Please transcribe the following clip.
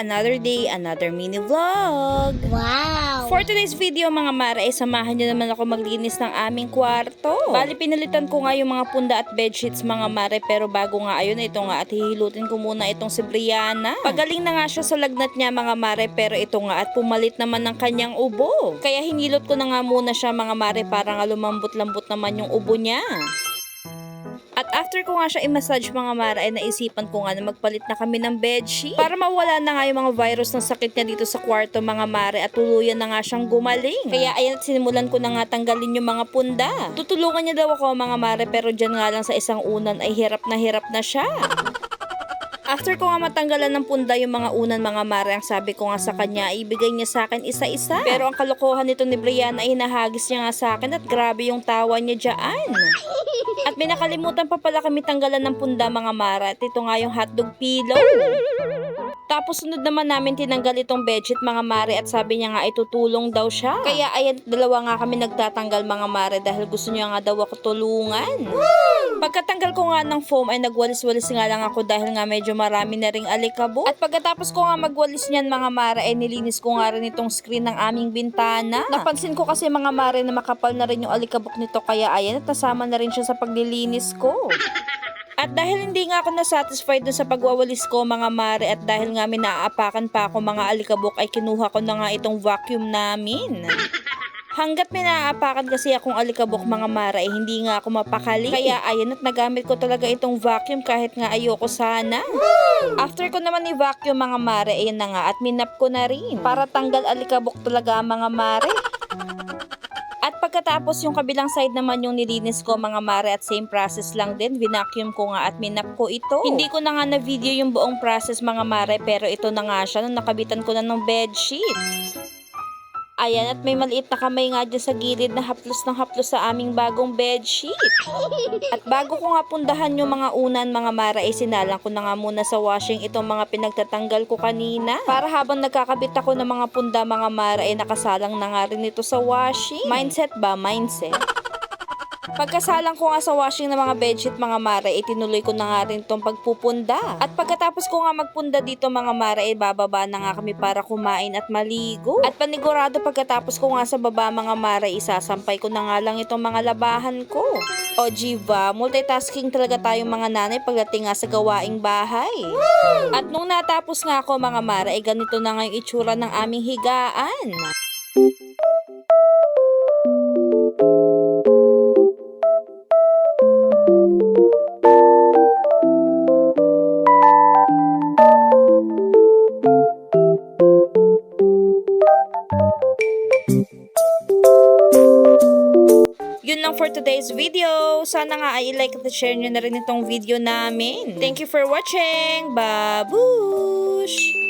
another day, another mini vlog. Wow! For today's video mga mare, ay samahan nyo naman ako maglinis ng aming kwarto. Bali pinalitan ko nga yung mga punda at bedsheets mga mare, pero bago nga ayun, ito nga at hihilutin ko muna itong si Brianna. Pagaling na nga siya sa lagnat niya mga mare, pero ito nga at pumalit naman ng kanyang ubo. Kaya hinilot ko na nga muna siya mga mare para nga lumambot-lambot naman yung ubo niya. At after ko nga siya i-massage mga mare, ay naisipan ko nga na magpalit na kami ng bedsheet para mawala na nga yung mga virus ng sakit niya dito sa kwarto mga mare, at tuluyan na nga siyang gumaling. Kaya ayan, sinimulan ko na nga tanggalin yung mga punda. Tutulungan niya daw ako mga mare, pero dyan nga lang sa isang unan ay hirap na siya. After ko nga matanggalan ng punda yung mga unan mga mare, ang sabi ko nga sa kanya, ibigay niya sa akin isa-isa. Pero ang kalokohan nito ni Brianna ay hinahagis niya nga sa akin, at grabe yung tawa niya dyan. At may nakalimutan pa pala kami tanggalan ng punda mga mare, at ito nga yung hotdog pillow. Tapos sunod naman namin tinanggal itong bedsheet mga mare, at sabi niya nga ay tutulong daw siya. Kaya ayan, dalawa nga kami nagtatanggal mga mare dahil gusto niya nga daw ako tulungan. Pagkatanggal ko nga ng foam ay nagwalis-walis nga lang ako dahil nga medyo marami na ring alikabok. At pagkatapos ko nga magwalis niyan mga mare, ay nilinis ko nga rin itong screen ng aming bintana. Napansin ko kasi mga mare na makapal na rin yung alikabok nito, kaya ayan, at nasama na rin siya sa paglilinis ko. At dahil hindi nga ako nasatisfied dun sa pagwawalis ko mga mare, at dahil nga may naaapakan pa ako mga alikabok, ay kinuha ko na nga itong vacuum namin. Hanggat may naaapakan kasi akong alikabok mga mare, ay hindi nga ako mapakali. Kaya ayan, at nagamit ko talaga itong vacuum kahit nga ayoko sana. After ko naman i-vacuum mga mare, ayan na nga, at minap ko na rin para tanggal alikabok talaga mga mare. At pagkatapos yung kabilang side naman yung nilinis ko mga mare, at same process lang din, vinacuum ko nga at minap ko ito. Hindi ko na nga na video yung buong process mga mare, pero ito na nga siya nung nakabitan ko na ng bedsheet. Ayan, at may maliit na kamay nga dyan sa gilid na haplos ng haplos sa aming bagong bedsheet. At bago ko nga pundahan yung mga unan mga mare, ay sinalang ko na nga muna sa washing itong mga pinagtatanggal ko kanina. Para habang nagkakabit ako ng mga punda mga mare, ay nakasalang na nga rin ito sa washing. Mindset ba? Mindset. Pagkasalang ko nga sa washing ng mga bedsheet mga mare, itinuloy ko na nga rin itong pagpupunda. At pagkatapos ko nga magpunda dito mga mare, ay bababa na nga kami para kumain at maligo. At panigurado pagkatapos ko nga sa baba mga mare, isasampay ko na nga lang itong mga labahan ko. O Jiva, multitasking talaga tayong mga nanay pagdating nga sa gawaing bahay. At nung natapos nga ako mga mare, ay ganito na nga yung itsura ng aming higaan. Yun lang for today's video. Sana nga ay like at share nyo na rin itong video namin. Thank you for watching. Babush!